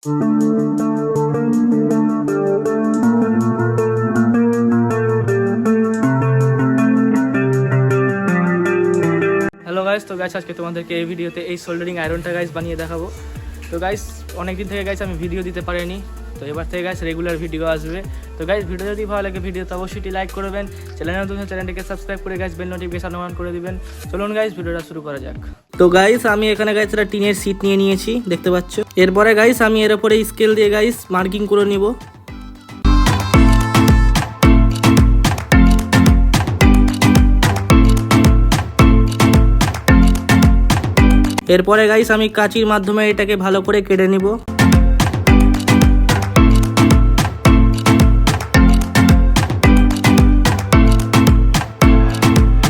Hello guys, তো guys আজকে তোমাদেরকে এই ভিডিওতে এই সোল্ডারিং আয়রনটা গাইস বানিয়ে দেখাবো। তো গাইস অনেকদিন থেকে গাইস আমি ভিডিও দিতে পারিনি, তো এবার থেকে গাইস রেগুলার ভিডিও আসবে। তো গাইস ভিডিও যদি ভালো লাগে ভিডিওতে অবশ্যই লাইক করবেন, চ্যানেলটিকে সাবস্ক্রাইব করে গাইস বেল নোটিফিকেশন অন করে দিবেন। চলুন গাইস ভিডিওটা শুরু করা যাক। তো গাইস আমি এখানে গাইস একটা টিনের শীট নিয়ে নিয়েছি, দেখতে পাচ্ছ। এরপরে গাইস আমি এর উপরে স্কেল দিয়ে গাইস মার্কিং করে নিব। এরপরে গাইস আমি কাঁচির মাধ্যমে এটাকে ভালো করে কেটে নিব।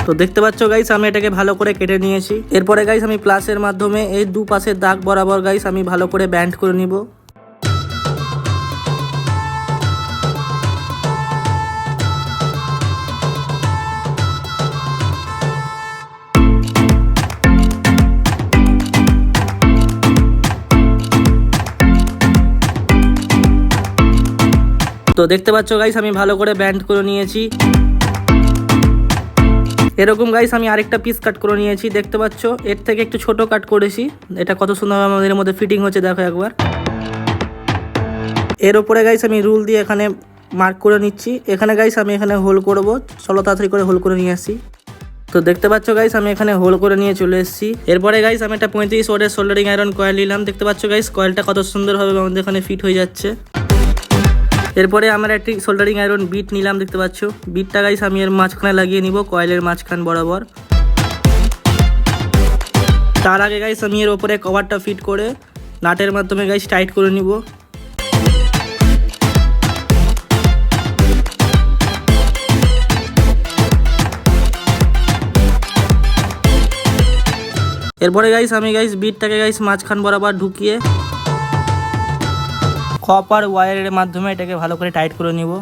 তো দেখতে পাচ্ছ গাইস আমি এটাকে ভালো করে কেটে নিয়েছি। এরপরে গাইস আমি প্লাসের মাধ্যমে এই দুপাশের দাগ বরাবর গাইস আমি ভালো করে ব্যান্ড করে নিব। তো দেখতে পাচ্ছ গাইস আমি ভালো করে ব্যান্ড করে নিয়েছি। এরকম গাইস আমি আরেকটা পিস কাট করে নিয়েছি, দেখতে পাচ্ছ। এর থেকে একটু ছোট কাট করেছি, এটা কত সুন্দর আমাদের মধ্যে ফিটিং হচ্ছে দেখো একবার। এর উপরে গাইস আমি রুল দিয়ে এখানে মার্ক করে নিচ্ছি। এখানে গাইস আমি এখানে হোল করব, চলো তাড়াতাড়ি করে হোল করে নিয়ে আসি। তো দেখতে পাচ্ছ গাইস আমি এখানে হোল করে নিয়ে চলে এসেছি। এরপরে গাইস আমি একটা 35 ওয়াটের সোল্ডারিং আয়রন কয়েল নিলাম, দেখতে পাচ্ছ গাইস কয়েলটা কত সুন্দরভাবে আমাদের এখানে ফিট হয়ে যাচ্ছে। এরপরে আমরা একটি সোল্ডারিং আয়রন বিট নিলাম, দেখতে পাচ্ছ। বিটটা গাইস আমি এর মাঝখানে লাগিয়ে নিব, কয়েলের মাঝখান বরাবর। তার আগে গাইস আমি এর উপরে কভারটা ফিট করে নাটের মাধ্যমে গাইস টাইট করে নিব। এরপরে গাইস আমি গাইস বিটটাকে গাইস মাঝখান বরাবর ঢুকিয়ে কপার ওয়্যারের মাধ্যমে এটাকে ভালো করে টাইট করে নিব।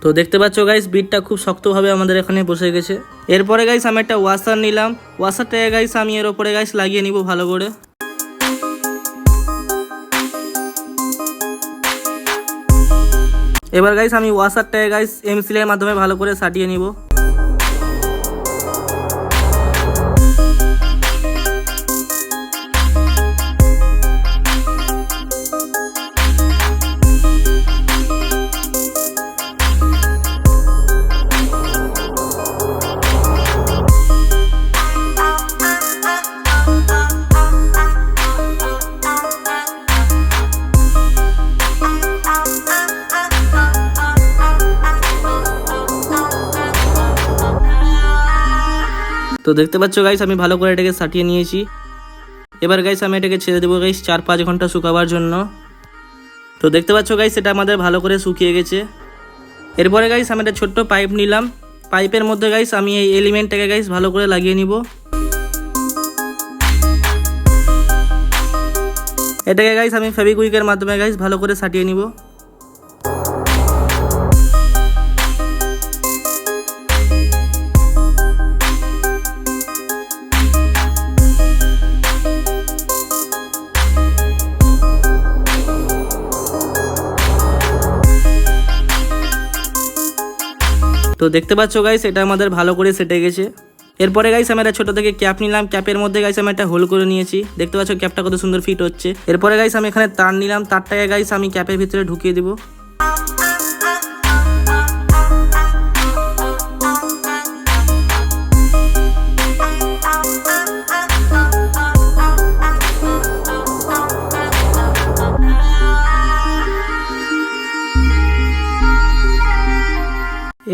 তো দেখতে পাচ্ছ গাইস বিটটা খুব শক্তভাবে আমাদের এখানে বসে গেছে। এরপরে গাইস আমি একটা ওয়াশার নিলাম, ওয়াশারটাকে গাইস আমি এর উপরে গাইস লাগিয়ে নিব ভালো করে। এবার গাইস আমি ওয়াশারটাকে গাইস এমসিলের মাধ্যমে ভালো করে সাটিয়ে নিব। তো দেখতে পাচ্ছ গাইস আমি ভালো করে এটাকে সাটিয়ে নিয়েছি। এবার গাইস আমি এটাকে ছেড়ে দেবো গাইস 4-5 ঘন্টা শুকাবার জন্য। তো দেখতে পাচ্ছ গাইস এটা আমাদের ভালো করে শুকিয়ে গেছে। এরপরে গাইস আমি একটা ছোট্ট পাইপ নিলাম, পাইপের মধ্যে গাইস আমি এই এলিমেন্টটাকে গাইস ভালো করে লাগিয়ে নিব। এটাকে গাইস আমি ফেভিকুইকের মাধ্যমে গাইস ভালো করে সাটিয়ে নিব। তো দেখতে পাচ্ছ গাইস এটা আমাদের ভালো করে সেটে গেছে। এরপরে গাইস আমি একটা ছোট থেকে ক্যাপ নিলাম, ক্যাপের মধ্যে গাইস আমি একটা হোল করে নিয়েছি, দেখতে পাচ্ছ ক্যাপটা কত সুন্দর ফিট হচ্ছে। এরপরে গাইস আমি এখানে তার নিলাম, তারটাকে গাইস আমি ক্যাপের ভিতরে ঢুকিয়ে দেব।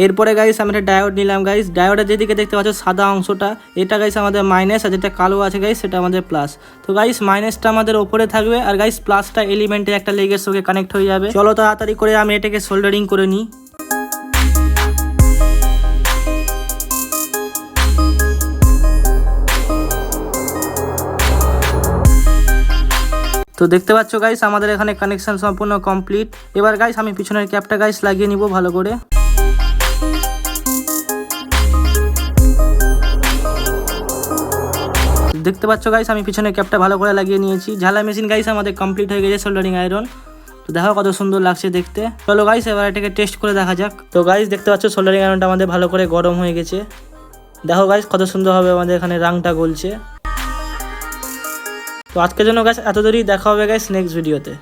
এরপরে গাইস আমি একটা ডায়োড নিলাম গাইস। ডায়োডের যেদিকে দেখতে পাচ্ছ সাদা অংশটা, এটা গাইস আমাদের মাইনাস, আর যেটা কালো আছে গাইস সেটা আমাদের প্লাস। তো গাইস মাইনাসটা আমাদের ওপরে থাকবে, আর গাইস প্লাসটা এলিমেন্টে একটা লেগের সঙ্গে কানেক্ট হয়ে যাবে। চলো তাড়াতাড়ি করে আমি এটাকে সোল্ডারিং করে নিই। তো দেখতে পাচ্ছ গাইস আমাদের এখানে কানেকশন সম্পূর্ণ কমপ্লিট। এবার গাইস আমি পিছনের ক্যাপটা গাইস লাগিয়ে নিব ভালো করে। দেখতে পাচ্ছ গাইস আমি পিছনের ক্যাপটা ভালো করে লাগিয়ে নিয়েছি। ঝালাই মেশিন গাইস আমাদের কমপ্লিট হয়ে গেছে সোল্ডারিং আয়রন। তো দেখো কত সুন্দর লাগছে দেখতে। চলো গাইস এবার এটাকে টেস্ট করে দেখা যাক। তো গাইস দেখতে পাচ্ছ সোল্ডারিং আয়রনটা আমাদের ভালো করে গরম হয়ে গেছে। দেখো গাইস কত সুন্দরভাবে আমাদের এখানে রাংটা গলছে। তো আজকের জন্য গাইস এত দেরি, দেখা হবে গাইস নেক্সট ভিডিওতে।